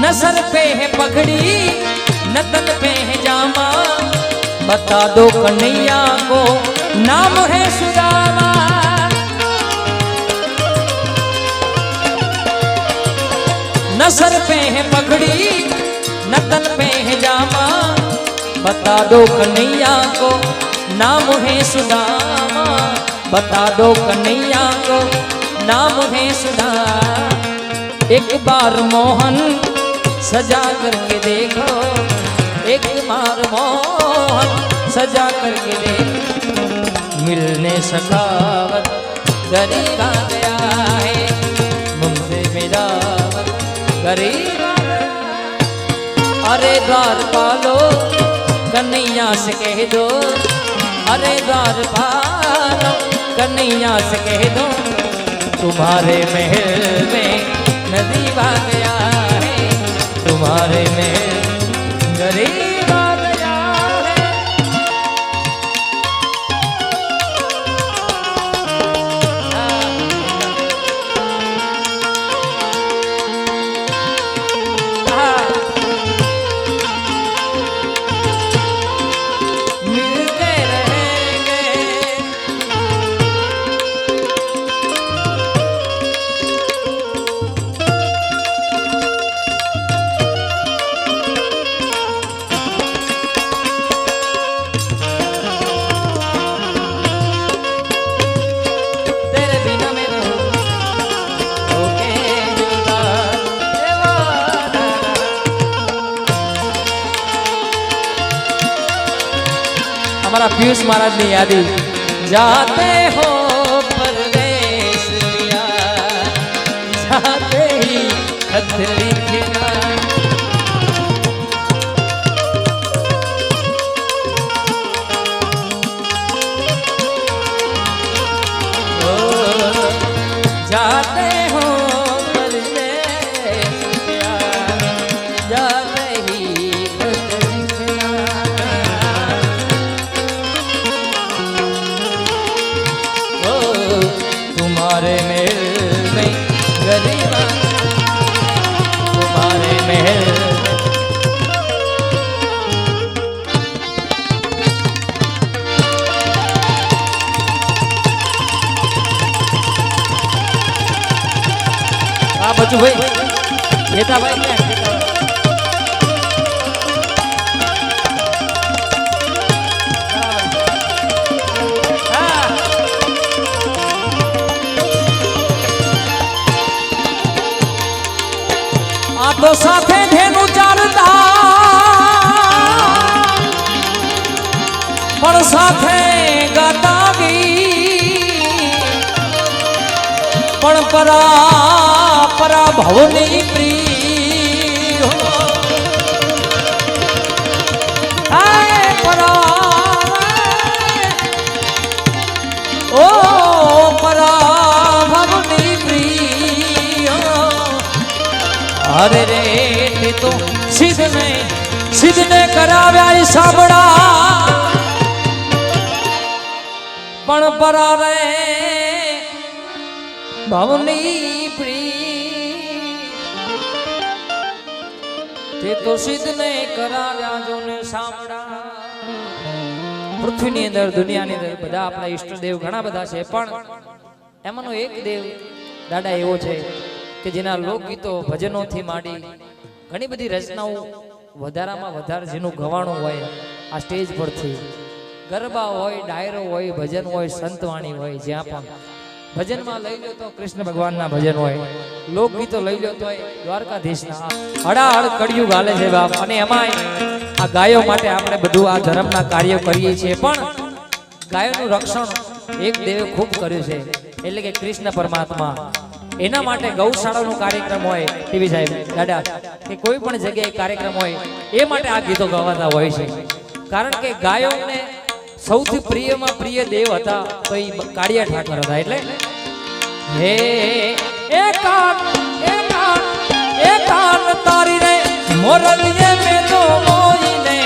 नसर पे है पगड़ी नतन पे है जामा, बता दो कन्हैया को नाम है सुदामा। नसर पे है पगड़ी नतन पे है जामा, बता दो कन्हैया को नाम है सुदामा, बता दो कन्हैया को नाम है सुदामा। एक बार मोहन सजा करके देखो, एक बार मोहन सजा करके देखो, मिलने सखावत गरीब आ गया है, मुझसे मेरा गरीब आ गया। अरे द्वार पालो कन्हैया से कह दो, अरे द्वार पालो कन्हैया से कह दो, तुम्हारे महल में नदी आ गया है, तुम्हारे महल गरीब आ गया है। मिलते रहेंगे तेरे बिना मैं रहूं ओके जुदा देवाना। हमारा पीयूष महाराज ने यादी जाते हो परदेश लिया, जाते ही खत लिखना, ओ, जाते हो परदेश लिया, जाते ही खत लिखना। तुम्हारे महल में गरीब तुम्हारे महल हाँ बच्चू भाई घेता भाई क्या તો સાથે ધેનું ચાલતા પણ સાથે ગાતા ગીત, પણ પરા પરા ભવની પ્રિય આય પરા ઓ પરા ભવની પ્રિય। अरे रे तो सिद्ध ने कराव्या साबड़ा, पण परा रे भवनी प्री ते तो सिद्ध ने कराव्या जो ने साबड़ा। पृथ्वी अंदर दुनिया अंदर बधा अपना इष्टदेव घणा बधा छे, पण एमानो एक देव दादा एवो छे કે જેના લોકગીતો ભજનોથી માંડી ઘણી બધી રચનાઓ વધારામાં વધારે જેનું ગવાણું હોય આ સ્ટેજ પરથી ગરબા હોય, ડાયરો હોય, ભજન હોય, સંતવાણી હોય, જ્યાં પણ ભજનમાં લઈ લો તો કૃષ્ણ ભગવાનના ભજન હોય, લોકગીતો લઈ લો તો દ્વારકાધીશના હડાહડ કડિયુગ હાલે છે બાપ। અને એમાંય આ ગાયો માટે આપણે બધું આ ધર્મના કાર્ય કરીએ છીએ, પણ ગાયોનું રક્ષણ એક દેવે ખૂબ કર્યું છે, એટલે કે કૃષ્ણ પરમાત્મા। એના માટે ગૌશાળાનો કાર્યક્રમ હોય ટીવી સાહેબ દાદા કે કોઈ પણ જગ્યાએ કાર્યક્રમ હોય એ માટે આ ગીતો ગવાતા હોય છે, કારણ કે ગાયોને સૌથી પ્રિયમાં પ્રિય દેવ હતા તો એ કાળિયા ઠાકર હતા। એટલે હે એકાન તારી રે મોરલીએ મે તો મોઈને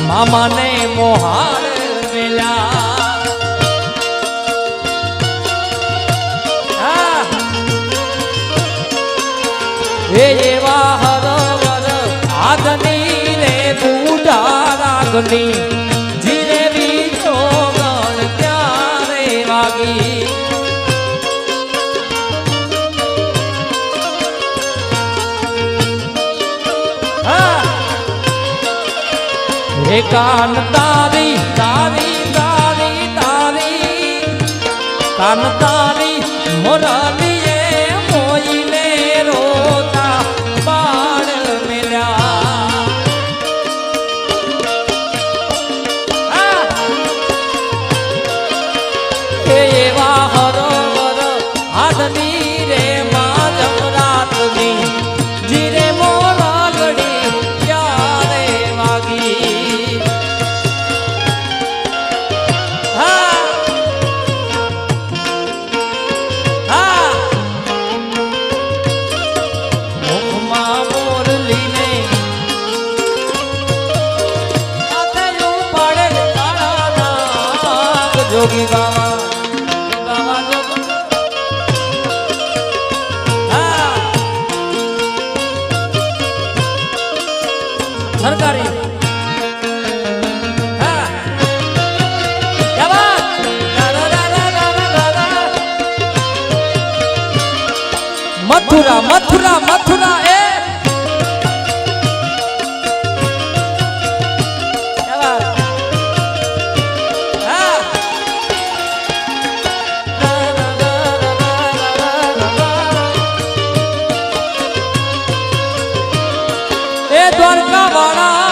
મામાને મોહાર મેલા। એવા હરવા નાગની જીરે વીજો ગણ ત્યારે વાગી હે કાન તારી તારી તારી તારી કાન તારી મોરાલીએ મોઈને રોતા બાળ મેલ્યા એવા હરોવર હાથની રે માં જમરાતની જીરે મોરાલડી ત્યારે વાગી મુખમાં મોરલીને હાથે ઉપાડે કાળા નાગ જોગી બાવા સરકારી મથુરા મથુરા મથુરા એ દ્વારકા વાળા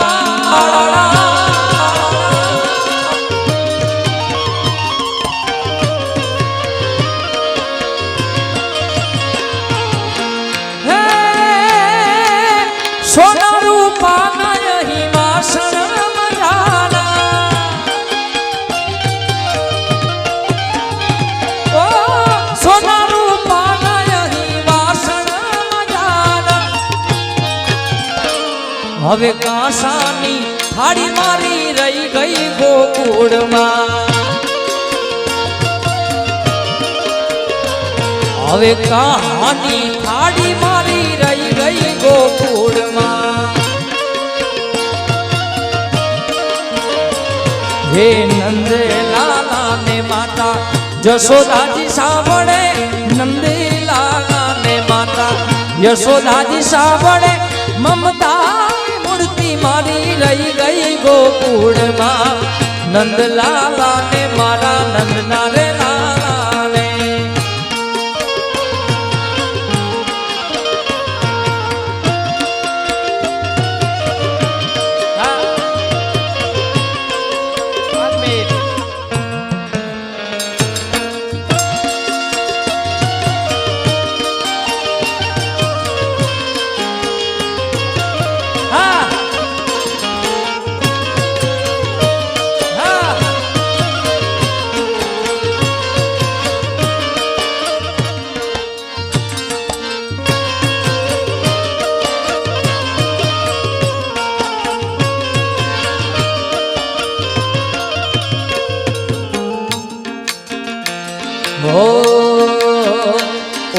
સોના રૂપા નહી વાસણ મજાના ઓ સોના રૂપા નહી વાસણ મજાના હવે કાંસાની થાળી મારી રહી ગઈ ગોકુળમાં હવે કહાની થાળી મારી રહી ગઈ ગોકુળમાં હે નંદલાલા ને માતા જશોદાજી સાંભળે નંદલાલા ને માતા યશોદાજી સાંભળે મમતા મૂર્તિ મારી રહી ગઈ ગોકુળમાં નંદલાલા ને મારા નંદના રે લાલા ને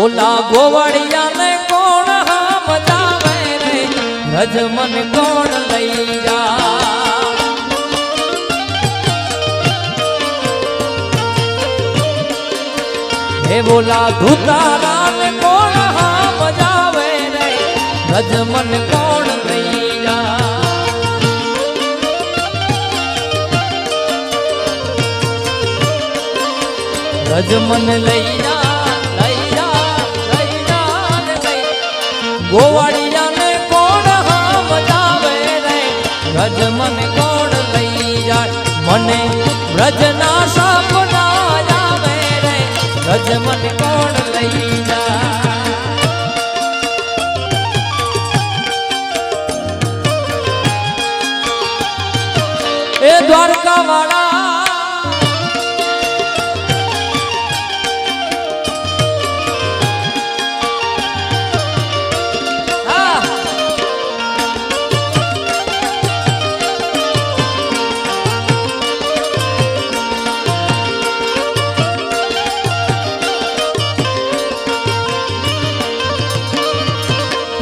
ઓલા ગોવાળિયા ને કોણ હામ જાવે રે રજમન કોણ લઈ જા હે બોલા ધુતારા ને કોણ હામ જાવે રે રજમન કોણ લઈ જા રજમન લઈ જા ગોવાળિયા ને કોણ હામ જાવે રે રજમન કોણ લઈ જાય મને વ્રજના સપના આવે રે રજમન કોણ લઈ જાય એ દ્વારકા વાળા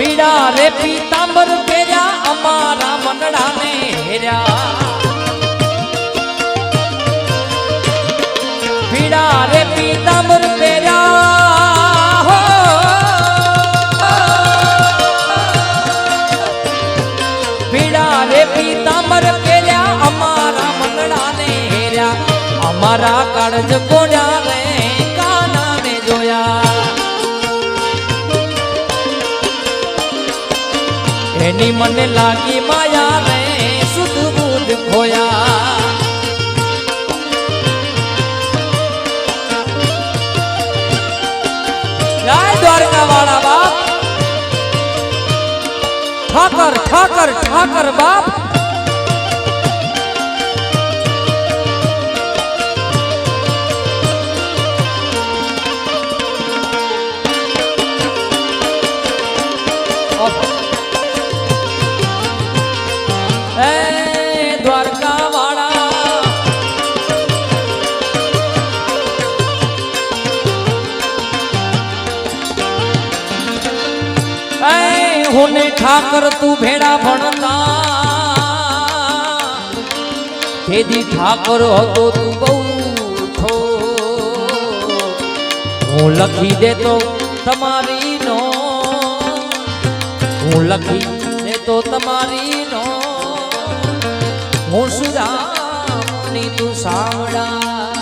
પીડા રે પીતાંબર પહેર્યા અમારા મનડા ને હેર્યા મારા કાળજ ગોળ્યા રે કાનાને જોયા એની મને લાગી માયા રે સુધ બુધ ખોયા જય દ્વારકા વાળા બાપ ઠાકર ઠાકર ઠાકર બાપ દ્વારકા વાળા હોને ઠાકર તું ભેડા ભણતા તેદી ઠાકર હતો તું બહુ થો હું લખી દેતો તમારી નો હું લખી દેતો તમારી નો હું સુદામની તું સાંભળા